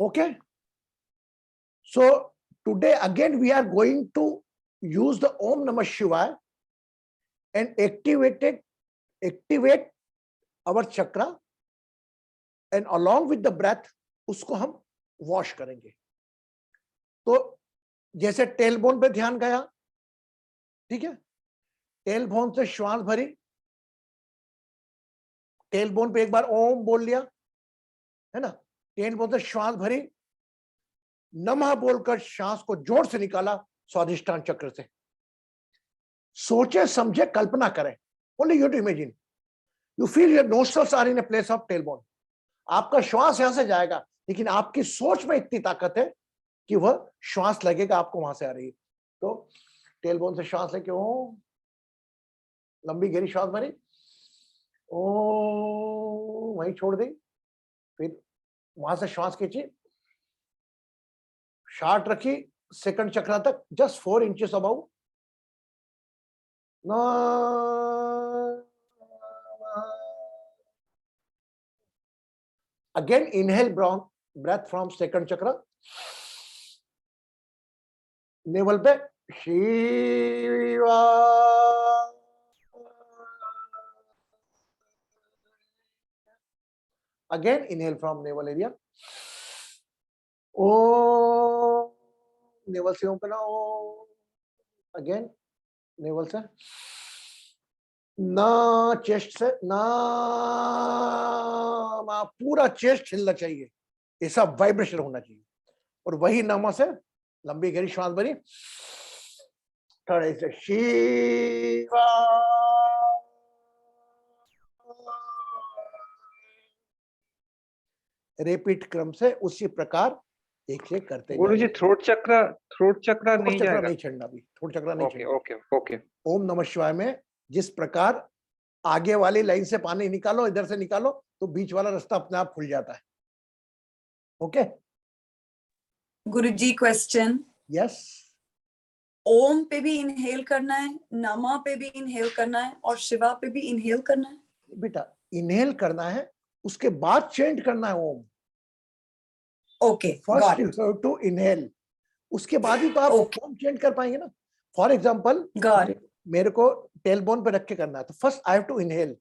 Okay, so today again we are going to use the Om Namah Shivaya and activate our chakra, and along with the breath उसको हम wash करेंगे। तो जैसे tail bone पे ध्यान गया, ठीक है, टेल बोन से श्वास भरी, टेल बोन पे एक बार ओम बोल लिया, है ना, टेल बोन से श्वास भरी, नमः बोलकर श्वास को जोर से निकाला स्वादिष्ठान चक्र से। सोचे समझे कल्पना करें, only you to imagine, you feel your nostrils are in a place of tail bone. आपका श्वास यहां से जाएगा, लेकिन आपकी सोच में इतनी ताकत है कि वह श्वास लगेगा आपको वहां से आ रही है। तो टेल बोन से श्वास लेके ओम, लंबी गहरी श्वास भरी, ओम, वहीं छोड़ दी, फिर वहां से श्वास खींची, शार्ट रखी सेकंड चक्र तक, just 4 inches about, again inhale breath from second chakra, navel पे Shiva, again inhale from navel area, oh, navel से ओम करना, ओ, अगेन नेवल से, ना चेस्ट से, ना, पूरा चेस्ट हिलना चाहिए, ऐसा वाइब्रेशन होना चाहिए। और वही नमा से लंबी गहरी श्वास भरी, थोड़े से शिवा, रिपीट क्रम से उसी प्रकार एक एक करते गुरु जी थ्रोट चक्र नहीं जाएगा? नहीं छेड़ना अभी, थ्रोट चक्र नहीं छेड़ना। ओके। ओम नमः शिवाय में जिस प्रकार आगे वाली लाइन से पानी निकालो, इधर से निकालो, तो बीच वाला रास्ता अपने आप खुल जाता है। ओके गुरुजी, क्वेश्चन। यस, ओम पे भी इनहेल करना है, नमा पे भी इनहेल करना है, और शिवा पे भी इनहेल करना है? बेटा इनहेल करना है, उसके बाद चेंट करना है Om. Okay, first you have to inhale, उसके बाद ही तो आप ओम चेंट कर पाएंगे ना। फॉर एग्जांपल मेरे को टेल बोन पे रख के करना है, तो first I have to inhale,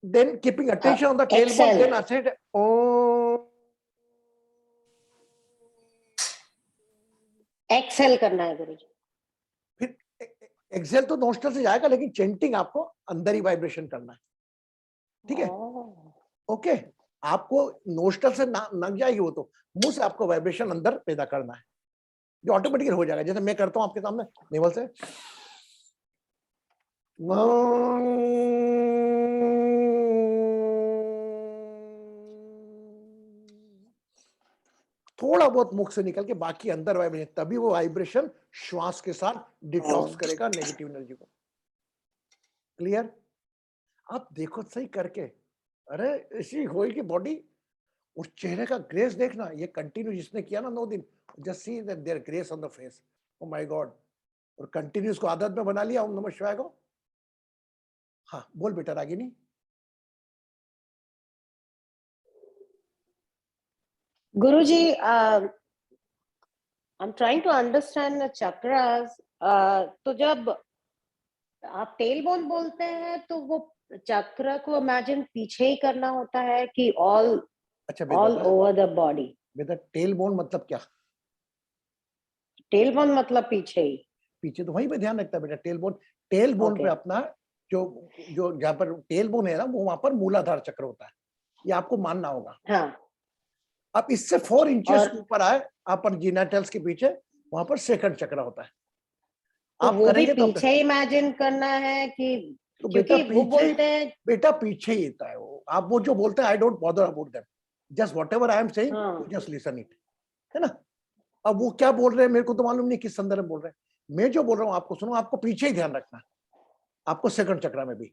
then keeping attention on the tail bone, then I said Om, exhale करना है गुरुजी। फिर एक्सेल तो नोस्ट्रल से जाएगा, लेकिन चेंटिंग आपको अंदर ही वाइब्रेशन करना है, ठीक है? ओके, आपको नोस्ट्रल से ना जाएगी वो, तो मुंह से आपको वाइब्रेशन अंदर पैदा करना है, जो ऑटोमेटिकली हो जाएगा। जैसे मैं करता हूं आपके सामने नेवल से, थोड़ा बहुत मुख से निकल के बाकी अंदर वाइब्रेशन, तभी वो वाइब्रेशन श्वास के साथ डिटॉक्स करेगा नेगेटिव एनर्जी को। क्लियर? आप देखो सही करके, अरे ऐसी होएगी बॉडी, और चेहरे का ग्रेस देखना, ये कंटिन्यू जिसने किया ना 9 दिन, just see that there grace on the face, oh my God. और कंटिन्यू इसको आदत में बना लिया ओम नमः शिवाय को। हाँ बोल बेटा Ragini. Guruji, I'm trying to understand the chakras. तो जब आप टेल बोन बोलते हैं तो वो चक्र को इमेजिन पीछे ही करना होता है कि ऑल ओवर द बॉडी? बेटा टेल बोन मतलब क्या? टेल बोन मतलब पीछे ही, पीछे तो वहीं पे ध्यान रखता है बेटा। टेल बोन पे अपना जो जहाँ पर टेल बोन है ना, वो वहां पर मूलाधार चक्र होता है, ये आपको मानना होगा। हाँ। अब इससे 4 इंचेस ऊपर आए अपर जीनाटल्स के पीछे, वहां पर सेकंड चक्र होता है। आप वो भी पीछे इमेजिन करना है कि तो बेटा वो बोलते हैं, बेटा पीछे ही होता है वो। आप वो जो बोलते हैं, I don't bother about that, just whatever I am saying, just listen it, है ना? अब वो क्या बोल रहे हैं मेरे को तो मालूम नहीं किस संदर्भ में बोल रहे हैं। मैं जो बोल रहा हूँ आपको सुनो, आपको पीछे ही ध्यान रखना है, आपको सेकंड चक्र में भी।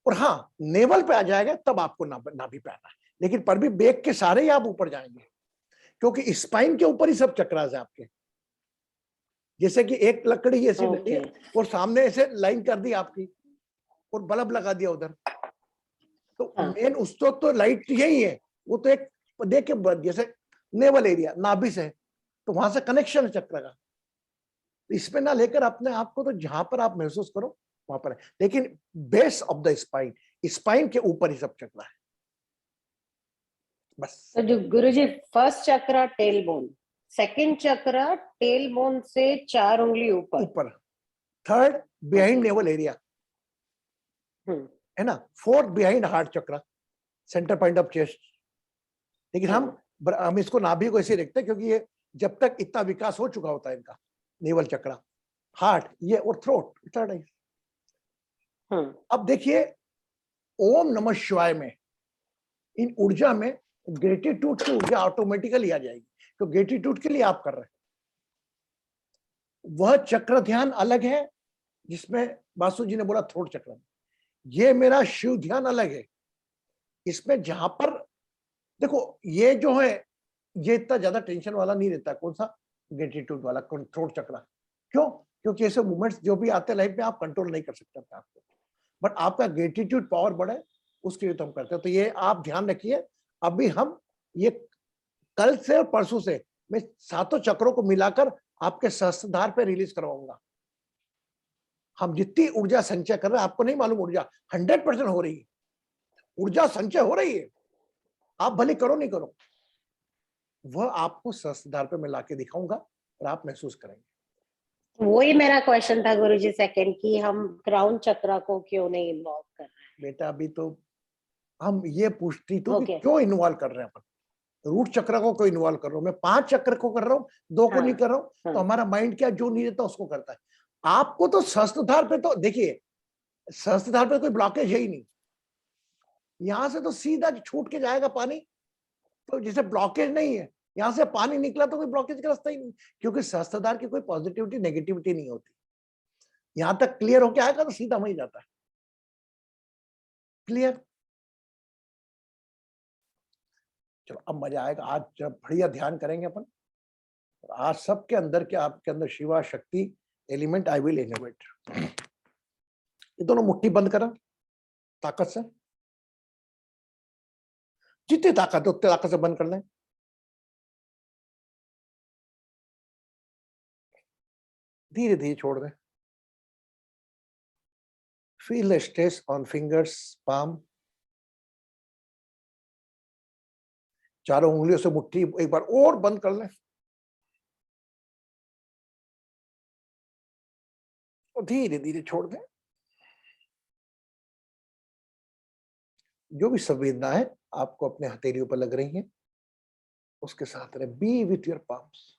और हाँ, नेवल पे आ जाएगा तब आपको नाभि पे आना है, लेकिन पर भी बेक के सारे ही आप ऊपर जाएंगे, क्योंकि स्पाइन के ऊपर ही सब चक्रास है आपके। जैसे कि एक लकड़ी ऐसी डली है और सामने ऐसे लाइन कर दी आपकी और बल्ब लगा दिया उधर, तो मेन उस तो लाइट यही है, वो तो एक देखिए जैसे नेवल एरिया नाभि से है, तो वहां से कनेक्शन है चक्र का। इसमें ना लेकर अपने आप को, तो जहां पर आप महसूस करो वहां पर है, लेकिन base of the spine, spine के ऊपर ही सब चक्र है बस। तो जो गुरुजी फर्स्ट चक्र टेल बोन, सेकंड चक्र टेल बोन से 4 उंगली ऊपर, ऊपर, थर्ड बिहाइंड नेवल एरिया है ना, फोर्थ बिहाइंड हार्ट चक्र, सेंटर पॉइंट ऑफ चेस्ट। लेकिन हम इसको नाभि को ऐसे देखते हैं क्योंकि ये जब तक इतना विकास हो चुका होता है इनका, नेवल चक्र, हार्ट ये और थ्रोट, थर्ड आई। अब देखिए ओम नमः शिवाय में, इन ऊर्जा में ग्रेटिट्यूड की ऊर्जा ऑटोमेटिकली आ जाएगी, तो ग्रेटिट्यूड के लिए आप कर रहे हैं। वह चक्र ध्यान अलग है जिसमें बासु जी ने बोला थ्रोट चक्र, ये मेरा शिव ध्यान अलग है। इसमें जहां पर देखो ये जो है ये इतना ज्यादा टेंशन वाला नहीं रहता। कौन सा? ग्रेटिट्यूड वाला थ्रोट चक्र। क्यों? क्योंकि ऐसे मूवमेंट्स जो भी आते हैं लाइफ में आप कंट्रोल नहीं कर सकते अपने आप को, बट आपका ग्रेटिट्यूड पावर बढ़े उसके लिए तो हम करते हैं। तो ये आप ध्यान रखिए, अभी हम ये कल से और परसों से मैं 7 चक्रों को मिलाकर आपके सहस्त्रधार पे रिलीज करवाऊंगा। हम जितनी ऊर्जा संचय कर रहे हैं, आपको नहीं मालूम, ऊर्जा 100% हो रही है, ऊर्जा संचय हो रही है, आप भले करो नहीं करो, वह आपको सहस्त्रधार पे मैं लाके दिखाऊंगा और आप महसूस करेंगे। वही मेरा क्वेश्चन था गुरुजी सेकंड, की हम क्राउन चक्र को क्यों नहीं इन्वॉल्व कर रहे हैं? बेटा अभी तो हम ये पूछती तो कि Okay. क्यों इन्वॉल्व कर रहे हैं अपन, रूट चक्र को क्यों इन्वॉल्व कर रहा हूं मैं, 5 चक्र को कर रहा हूं, 2 को नहीं कर रहा हूं। तो हमारा माइंड क्या जो नहीं रहता उसको करता है। आपको तो सहस्त्रधार पे तो देखिए, सहस्त्रधार पे कोई ब्लॉकेज है ही नहीं, यहां से तो सीधा छूट के जाएगा पानी, तो जैसे ब्लॉकेज नहीं है, यहां से पानी निकला तो कोई ब्लॉकेज का रास्ता ही नहीं, क्योंकि सहस्त्रधार की कोई पॉजिटिविटी नेगेटिविटी नहीं होती। यहां तक क्लियर होके आएगा तो सीधा वहीं जाता है। क्लियर? चलो अब मजा आएगा, आज जब बढ़िया ध्यान करेंगे अपन, आज सबके अंदर के आपके अंदर शिवा शक्ति एलिमेंट आई विल इनोवेट। ये दोनों मुट्ठी बंद करा ताकत से, जितनी ताकत है उतनी ताकत से बंद कर लें। धीरे धीरे छोड़ दें। Feel the stress on fingers, palm, चारों उंगलियों से मुट्ठी एक बार और बंद कर लें और धीरे धीरे छोड़ दें। जो भी संवेदना है आपको अपने हथेलियों पर लग रही है उसके साथ रहे, B with your palms.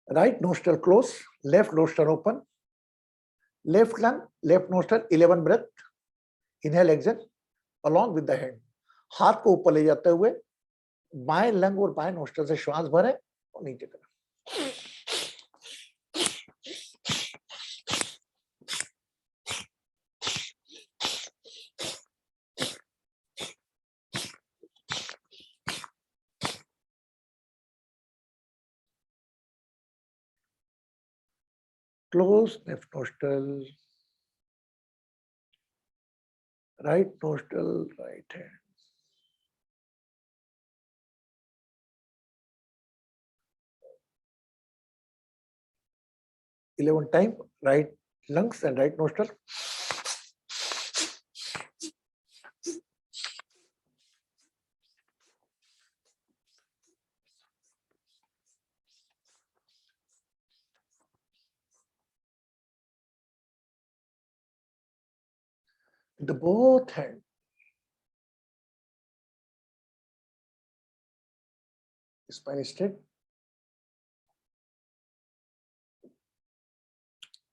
Right nostril close, left nostril open, left lung, left nostril, 11 breath, inhale exhale along with the hand। हाथ को ऊपर ले जाते हुए बाएं लंग और बाएं नोस्ट्रल से श्वास भरें और नीचे करें। Close left nostril, right nostril, right hand। Eleven time, right lungs and right nostril। The both hand, spine straight।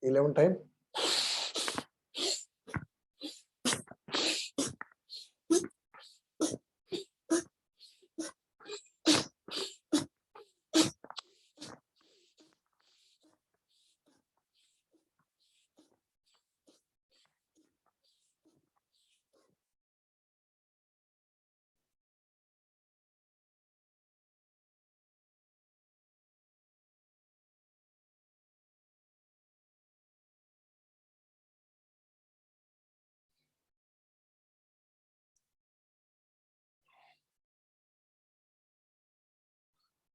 11 time।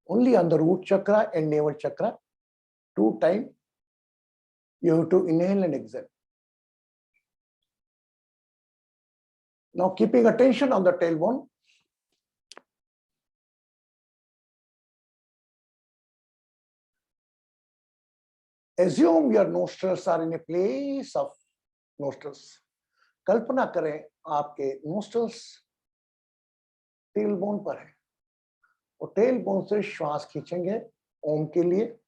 Only on the root chakra and navel chakra, 2 times you have to inhale and exhale. Now keeping attention on the tailbone. Assume your nostrils are in a place of nostrils. कल्पना करें आपके nostrils tailbone पर है और tailbone से श्वास खींचेंगे ओम के लिए.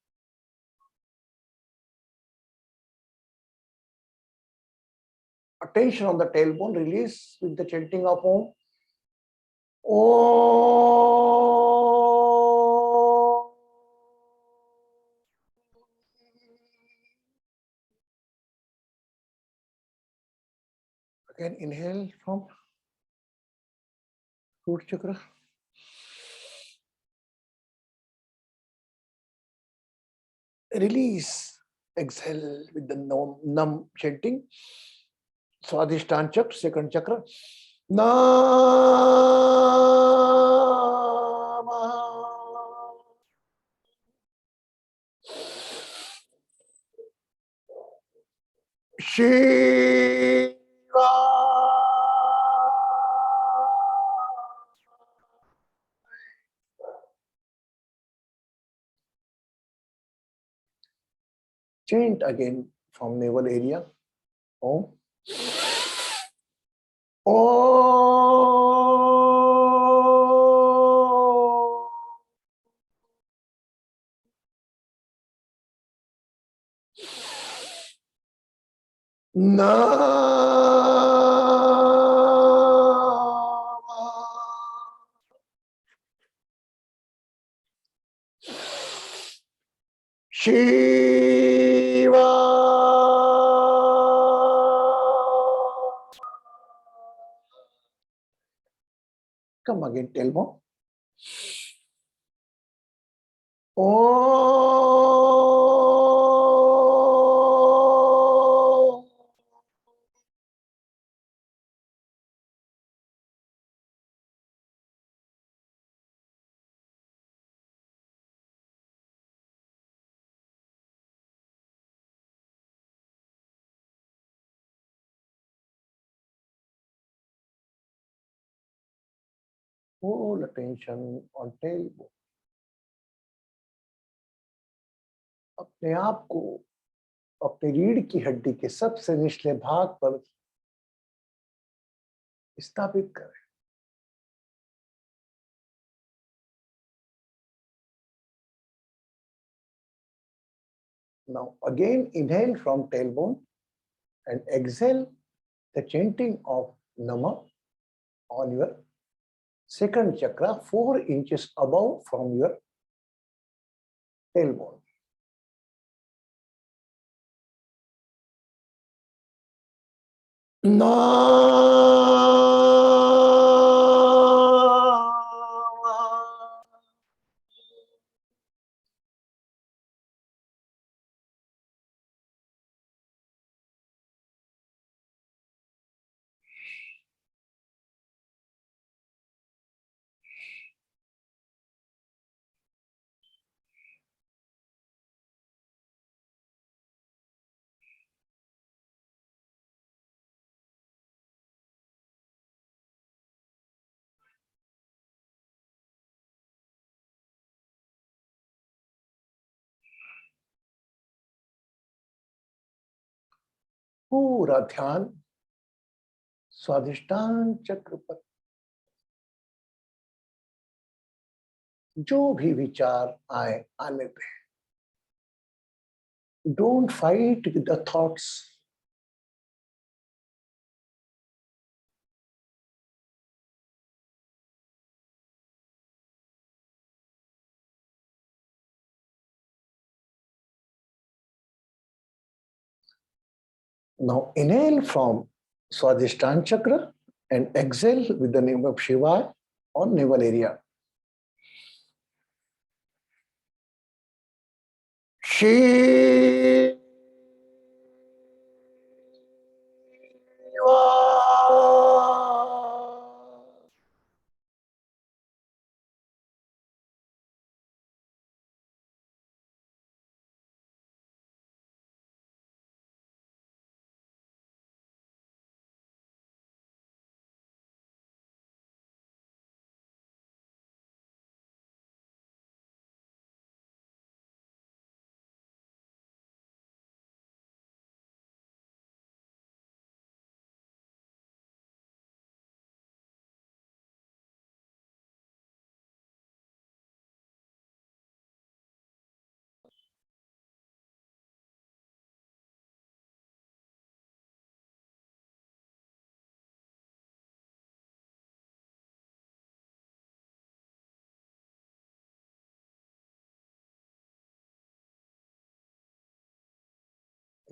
Attention on the tailbone, release with the chanting of Om. Om. Again, inhale from root chakra. Release, exhale with the Nam chanting. Swadhisthana chakra, second chakra. Namah. Shiva. Chant again from navel area. Om. Om. Namah. Shiva. Come again, tailbone. Om. Full attention on tailbone. अपने आप को अपने रीढ़ की हड्डी के सबसे निचले भाग पर स्थापित करें. Now again inhale from tailbone and exhale the chanting of Nama on your second chakra, 4 inches above from your tailbone. पूरा ध्यान स्वादिष्टान चक्र पर. जो भी विचार आए आने पे. Don't fight with the thoughts. Now inhale from Swadhisthana chakra and exhale with the name of Shiva on navel area. Shiva.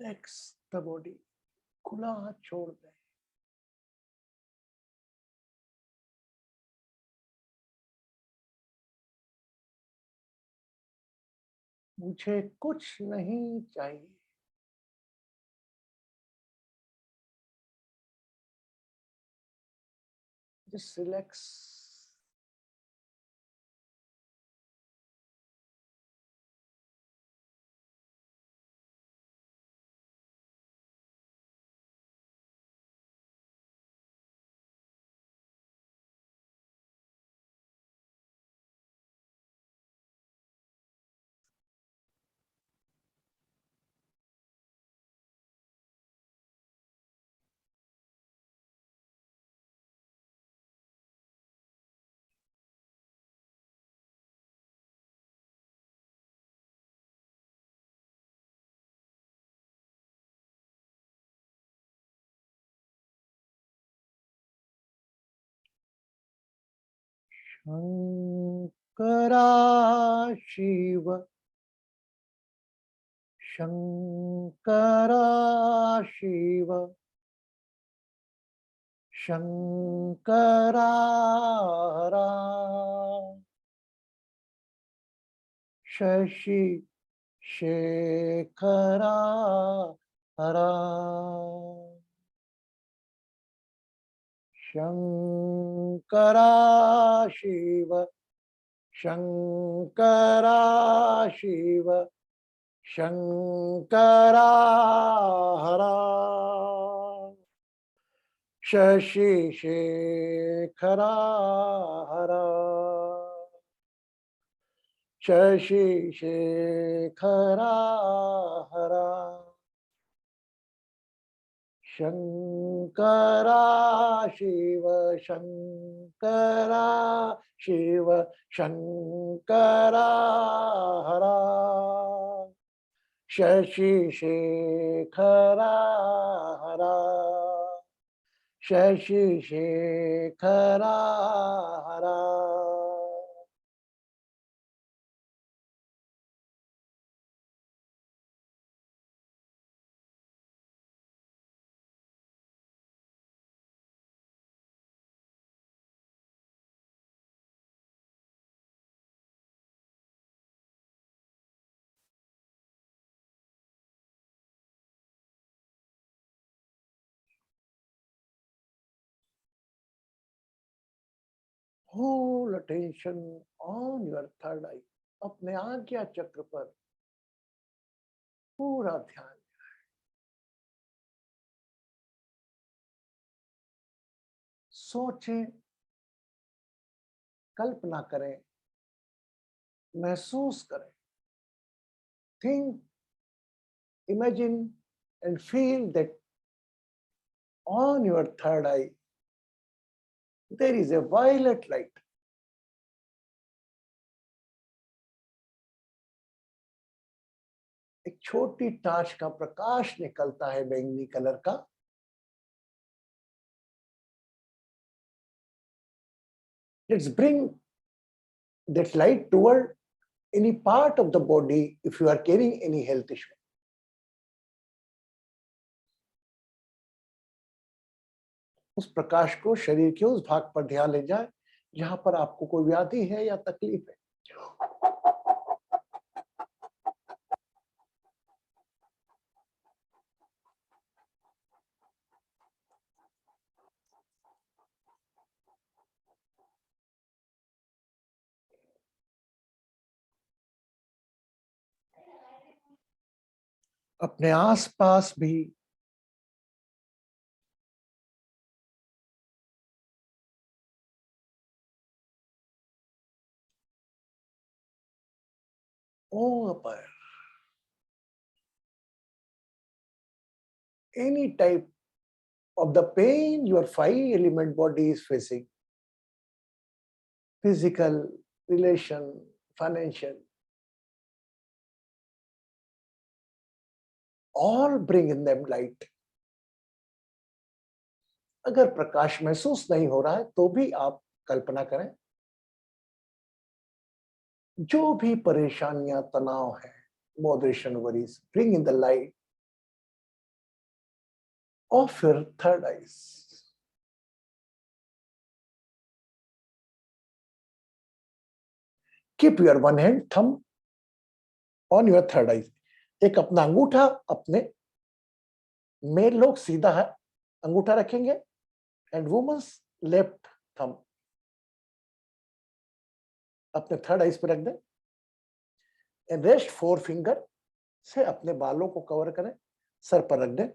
Relax the body, खुला हाथ छोड़ दें। मुझे कुछ नहीं चाहिए। Just relax. शंकरा शिव, शंकरा शिव, शंकरा हरा, शशि शेखरा हरा, शंकरा शिव, शंकरा शिव, शंकरा हरा, शशि शेखरा हरा, शशि शेखरा हरा, शंकरा शिव, शंकरा शिव, शंकरा हरा, शशि शेखरा हरा, शशि शेखरा हरा। Whole attention on your third eye, अपने आज्ञा चक्र पर पूरा ध्यान। सोचें, कल्पना करें, महसूस करें। Think, imagine and feel that on your third eye there is a violet light. एक छोटी टार्च का प्रकाश निकलता है बैंगनी कलर का। Let's bring that light toward any part of the body if you are carrying any health issue. उस प्रकाश को शरीर के उस भाग पर ध्यान ले जाए जहां पर आपको कोई व्याधि है या तकलीफ है। अपने आसपास भी upper any type of the pain your 5 element body is facing, physical, relation, financial, all bring in them light. अगर प्रकाश महसूस नहीं हो रहा है तो भी आप कल्पना करें जो भी परेशानियां, तनाव है, moderation, worries, bring in the light of your third eyes. Keep your one hand thumb on your third eye. एक अपना अंगूठा अपने, मेल लोग सीधा है अंगूठा रखेंगे एंड वुमेन्स लेफ्ट थंब अपने थर्ड आइज पे रख दें एंड रेस्ट फोर फिंगर से अपने बालों को कवर करें, सर पर रख दें.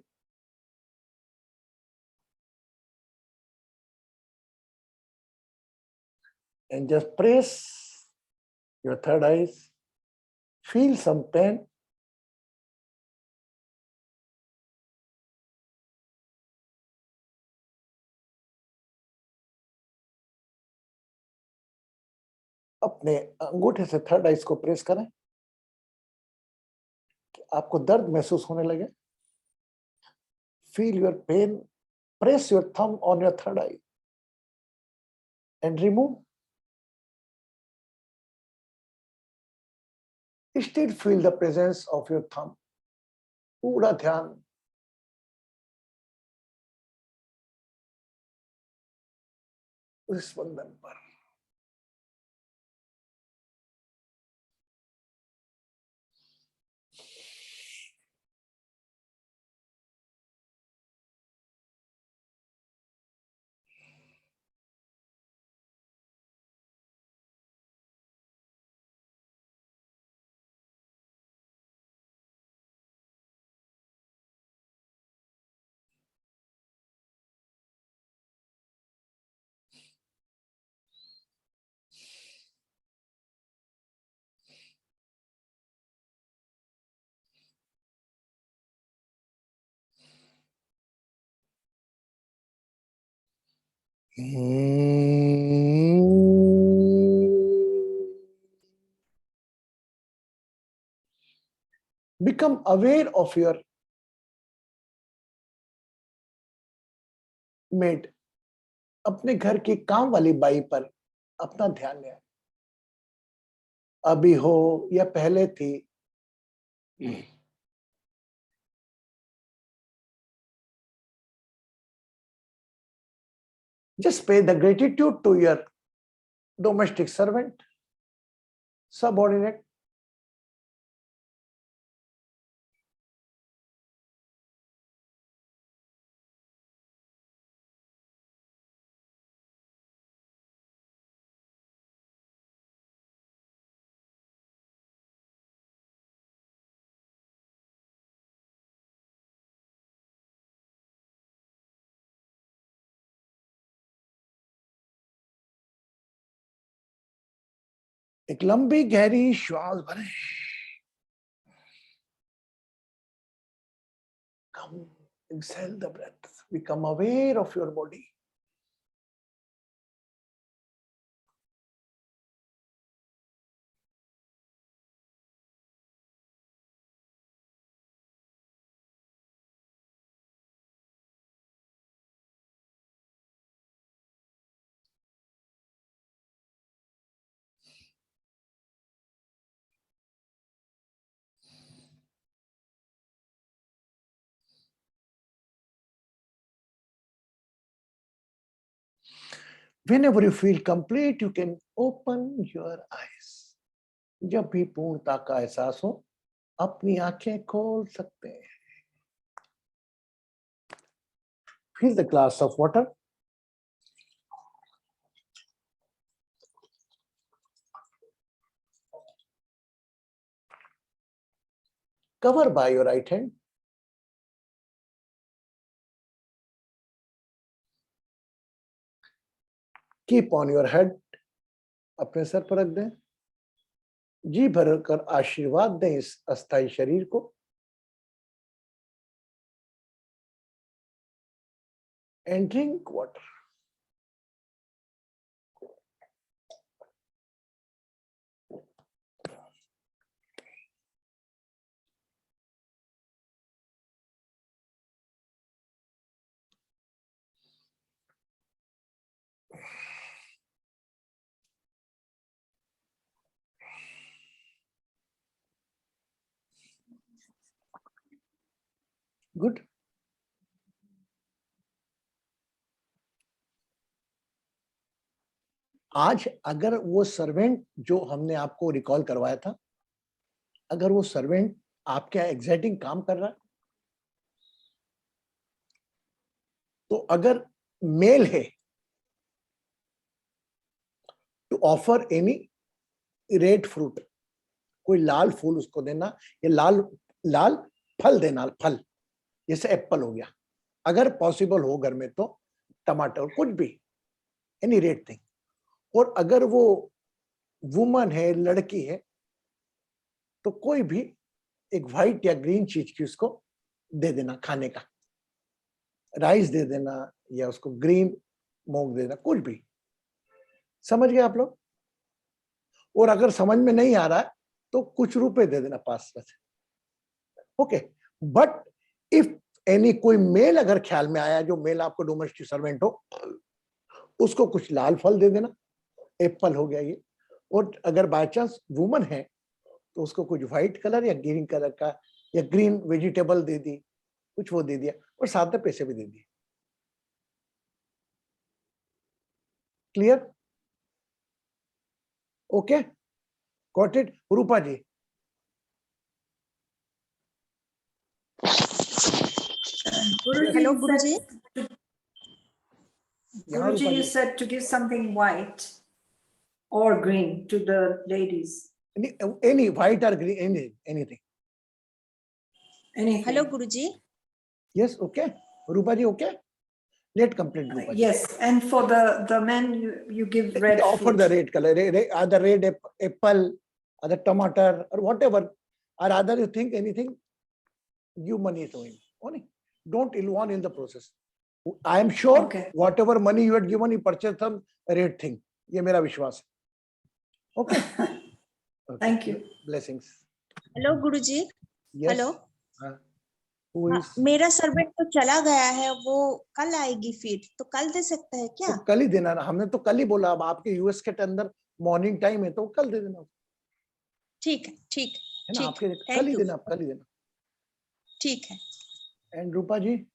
And just press your third eyes. Feel some pain. अपने अंगूठे से थर्ड आइज को प्रेस करें कि आपको दर्द महसूस होने लगे. Feel your pain. Press your thumb on your third eye and remove. Still feel the presence of your thumb. पूरा ध्यान उस स्पंदन पर. Become aware of your maid. अपने घर की काम वाली बाई पर अपना ध्यान लें. अभी हो या पहले थी, just pay the gratitude to your domestic servant, subordinate. एक लंबी गहरी श्वास भरें. Come, exhale the breath. Become aware of your body. Whenever you feel complete, you can open your eyes. जब भी पूर्णता का एहसास हो, अपनी आंखें खोल सकते हैं. Fill the glass of water. Cover by your right hand. Keep on your head. अपने सर पर रख दें. जी भर कर आशीर्वाद दें इस अस्थाई शरीर को. And drink water. Good. आज अगर वो सर्वेंट जो हमने आपको रिकॉल करवाया था, अगर वो सर्वेंट आपके एग्जैक्टिंग काम कर रहा है, तो अगर मेल है to offer any red fruit, कोई लाल फूल उसको देना, या लाल लाल फल देना, फल जैसे एप्पल हो गया, अगर पॉसिबल हो घर में तो टमाटर, कुछ भी, एनी रेड थिंग। और अगर वो वुमन है, लड़की है, तो कोई भी एक व्हाइट या ग्रीन चीज की उसको दे देना खाने का, राइस दे देना या उसको ग्रीन मूंग देना, कुछ भी। समझ गए आप लोग? और अगर समझ में नहीं आ रहा है तो कुछ रुपए दे देना पास में से, ओके। बट इफ एनी कोई मेल अगर ख्याल में आया, जो मेल आपको डोमेस्टिक सर्वेंट हो, उसको कुछ लाल फल दे देना, एप्पल हो गया ये। और अगर बाय चांस वुमन है तो उसको कुछ व्हाइट कलर या ग्रीन कलर का या ग्रीन वेजिटेबल दे दी, कुछ वो दे दिया, और साथ में पैसे भी दे दिए। Clear? Okay, got it? Rupa ji, Hello, Guruji. यहाँ Guruji, Rupa you ji, said to give something white or green to the ladies. any white or green, anything. Anything. Hello, Guruji. Yes, okay. Rupa ji, okay? Let complete Rupa ji. Yes, and for the men, you give red Offer fruit. the red color, either red apple, other tomato, or whatever, or other you think anything, give money to him. Only don't involve in the process. I am sure Okay. whatever money you had given, you purchased some red thing. ये मेरा विश्वास है. Okay. Okay. Thank you. Blessings. Hello, Guruji. Yes. Hello. Who हाँ, is? मेरा servant तो चला गया है, वो कल आएगी फिर, तो कल दे सकता है क्या? तो कल ही देना ना, हमने तो कल ही बोला। अब आपके यूएस के अंदर मॉर्निंग टाइम है तो कल दे देना। ठीक है, ठीक है ना, ठीक, आपके thank कल ही you. देना, कल ही देना। ठीक है। And Rupa ji?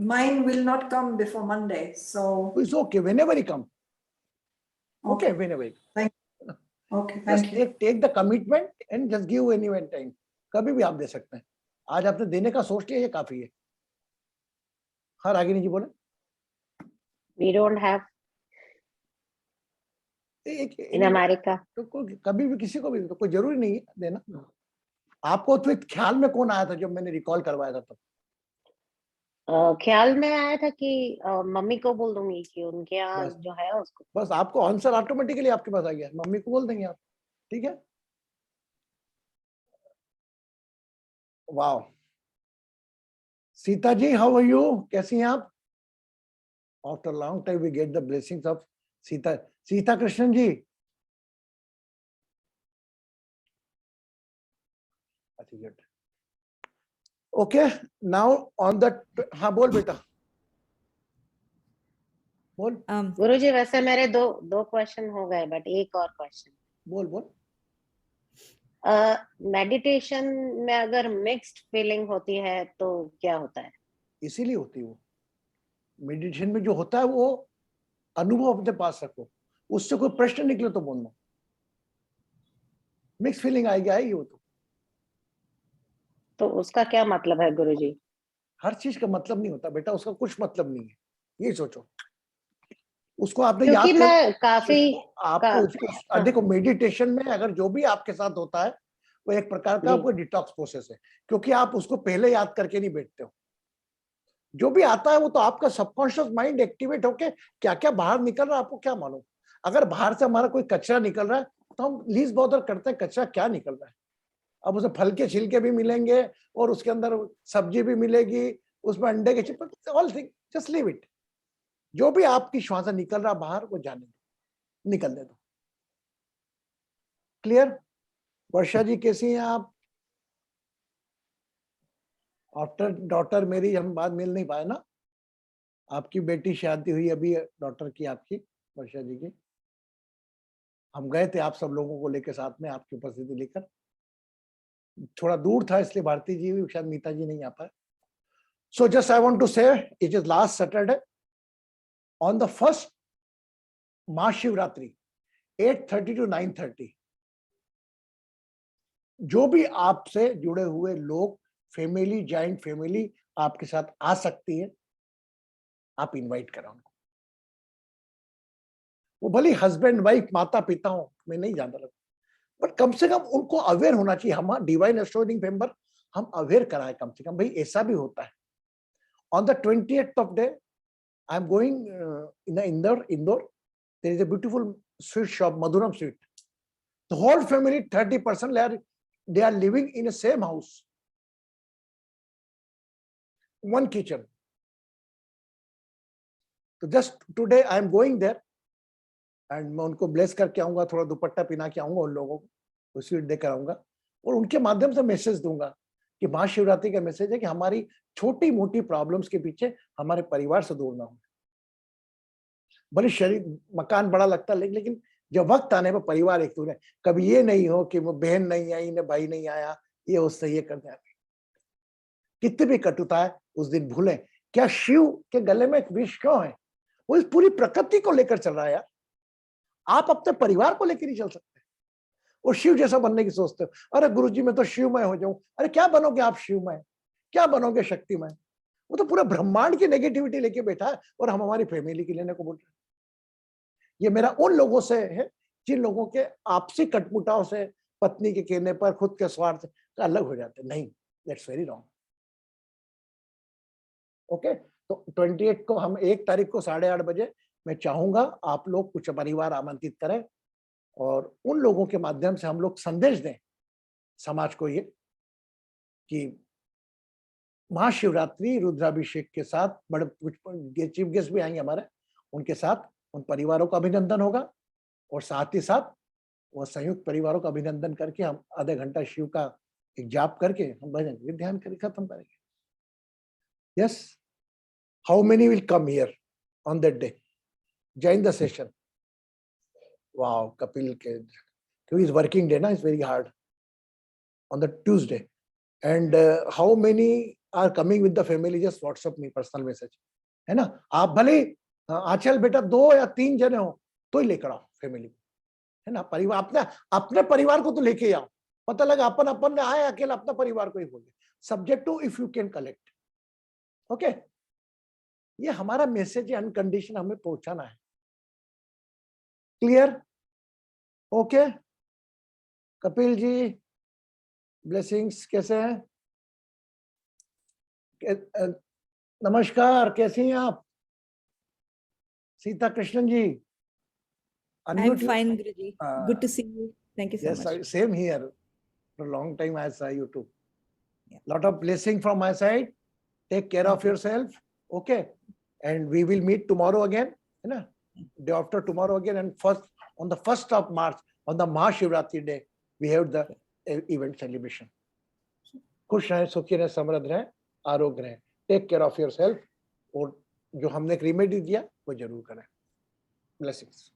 Mine will not come before Monday, so. It's okay, whenever he come. Okay, whenever he come. Okay, Just thank you. take the commitment and just give any one time. कभी भी आप दे सकते हैं। आज आपने देने का सोच लिया, ये काफी है। हाँ, रागिनी जी बोले। We don't have in America. तो कभी भी किसी को भी तो कोई जरूरी नहीं है देना। आपको तो ख्याल में कौन आया था जब मैंने रिकॉल करवाया था तब? ख्याल में आया था कि मम्मी को बोल दूंगी कि उनके यहाँ बस। जो है उसको। बस आपको आंसर ऑटोमेटिकली आपके पास आ गया, मम्मी को बोल देंगे आप, ठीक है? Wow, Sita ji, how are you? कैसी हैं आप? After long time we get the blessings of Sita. Sita Krishnan ji, good. Okay, now on the, हाँ बोल बेटा, बोल गुरुजी वैसे मेरे दो क्वेश्चन हो गए, बट एक और क्वेश्चन। बोल बोल। मेडिटेशन में अगर मिक्स्ड फीलिंग होती है तो क्या होता है? इसीलिए होती है वो। मेडिटेशन में जो होता है वो अनुभव अपने पास रखो, उससे कोई प्रश्न निकले तो बोलना। मिक्स फीलिंग आएगी वो तो उसका क्या मतलब है गुरुजी? हर चीज का मतलब नहीं होता बेटा, उसका कुछ मतलब नहीं है, ये सोचो। उसको आपने याद क्योंकि मैं काफी आपको उसको देखो, मेडिटेशन में अगर जो भी आपके साथ होता है वो एक प्रकार का आपको डिटॉक्स प्रोसेस है, क्योंकि आप उसको पहले याद करके नहीं बैठते हो। जो भी आता है वो तो आपका सबकॉन्शियस माइंड एक्टिवेट होके क्या क्या बाहर निकल रहा है आपको क्या मालूम। अगर बाहर से हमारा कोई कचरा निकल रहा है तो हम लीस्ट बॉदर करते हैं कचरा क्या निकल रहा है। अब उसे फल के छिलके भी मिलेंगे और उसके अंदर सब्जी भी मिलेगी, उसमें अंडे के छिपक, all thing just leave it. जो भी आपकी श्वास निकल रहा बाहर वो जाने दो, निकलने दो। क्लियर? वर्षा जी कैसी हैं आप? आफ्टर डॉटर मेरी हम बात मिल नहीं पाए ना, आपकी बेटी शादी हुई अभी डॉटर की, आपकी वर्षा जी की। हम गए थे आप सब लोगों को लेकर साथ में, आपकी उपस्थिति लेकर। थोड़ा दूर था इसलिए भारती जी भी, शायद मीता जी नहीं आ पाए। So just I want to say it is last Saturday on the first Mahashivratri 8:30 to 9:30 जो भी आपसे जुड़े हुए लोग, फैमिली, जॉइंट फैमिली आपके साथ आ सकती है, आप इनवाइट करा उनको। वो भले हस्बैंड वाइफ माता पिता हो, मैं नहीं जानता लगता, बट कम से कम उनको अवेयर होना चाहिए। हम डिवाइन एस्ट्रोलॉजिंग मेंबर हम अवेयर कराए कम से कम, भाई ऐसा भी होता है। On the 20th of day I am going in Indore. There is a beautiful sweet shop, Madhuram Sweet. The whole family, 30%, they are living in the same house, one kitchen. So just today I am going there and मैं उनको bless करके आऊंगा, थोड़ा दुपट्टा पिना के आऊंगा उन लोगों को, स्वीट देकर आऊंगा और उनके माध्यम से मैसेज दूंगा कि महाशिवरात्रि का मैसेज है कि हमारी छोटी मोटी प्रॉब्लम्स के पीछे हमारे परिवार से दूर ना हो। भले शरीर मकान बड़ा लगता है, लेकिन जब वक्त आने पर परिवार एक दूर है। कभी ये नहीं हो कि वो बहन नहीं आई ने भाई नहीं आया, ये उससे ये करने आते, कितनी भी कटुता है उस दिन भूलें। क्या शिव के गले में एक विष क्यों है? वो इस पूरी प्रकृति को लेकर चल रहा है यार। आप अपने परिवार को लेकर नहीं चल सकते और शिव जैसा बनने की सोचते हो। अरे गुरुजी मैं तो शिवमय हो जाऊं। अरे क्या बनोगे आप शिवमय? क्या बनोगे शक्तिमय? वो तो पूरा ब्रह्मांड की नेगेटिविटी लेके बैठा है और हम हमारी फैमिली की लेने को बोल रहे हैं। ये मेरा उन लोगों से है जिन लोगों के आपसी कटमुटाव से, पत्नी के कहने पर, खुद के स्वार्थ से अलग हो जाते। नहीं, दैट्स वेरी रॉन्ग। ओके, तो 28 को हम 1 तारीख को 8:30 बजे मैं चाहूंगा आप लोग कुछ परिवार आमंत्रित करें और उन लोगों के माध्यम से हम लोग संदेश दें समाज को ये कि महाशिवरात्रि रुद्राभिषेक के साथ बड़े कुछ चीफ गेस्ट भी आएंगे हमारे, उनके साथ उन परिवारों का अभिनंदन होगा और साथ ही साथ वो संयुक्त परिवारों का अभिनंदन करके हम आधा घंटा शिव का एक जाप करके हम भजन ध्यान करके खत्म करेंगे। Yes, how many will come here on that day, join the session? Wow, Kapil ke, because it's working day na, it's very hard on the Tuesday. And how many are coming with the family? Just WhatsApp me personal message, है ना? आप भले आंचल बेटा 2 या 3 जने हो तो ही लेकर आओ फैमिली, है ना? परिवार अपने परिवार को तो लेके आओ। पता लगा अपन आए अकेला अपना परिवार को ही बोले। Subject to if you can collect. Okay, ये हमारा मैसेज अनकंडीशन हमें पहुंचाना है। Clear? Okay, Kapil ji blessings कैसे हैं? नमस्कार, कैसी हैं आप? सीता कृष्णन जी, I'm fine, Guruji. Good to see you. Thank you so yes, much. Same here. For a long time I saw you too. Yeah. Lot of blessing from my side. Take care of yourself. Okay, and we will meet tomorrow again. है ना? Day after tomorrow again, and on the 1st of March, on the Mahashivratri day, we have the event celebration. खुश रहें, सुखी रहें, समृद्ध रहें, आरोग्य रहें। Take care of your self और जो हमने रेमेडी दिया वो जरूर करें। ब्लेसिंग्स।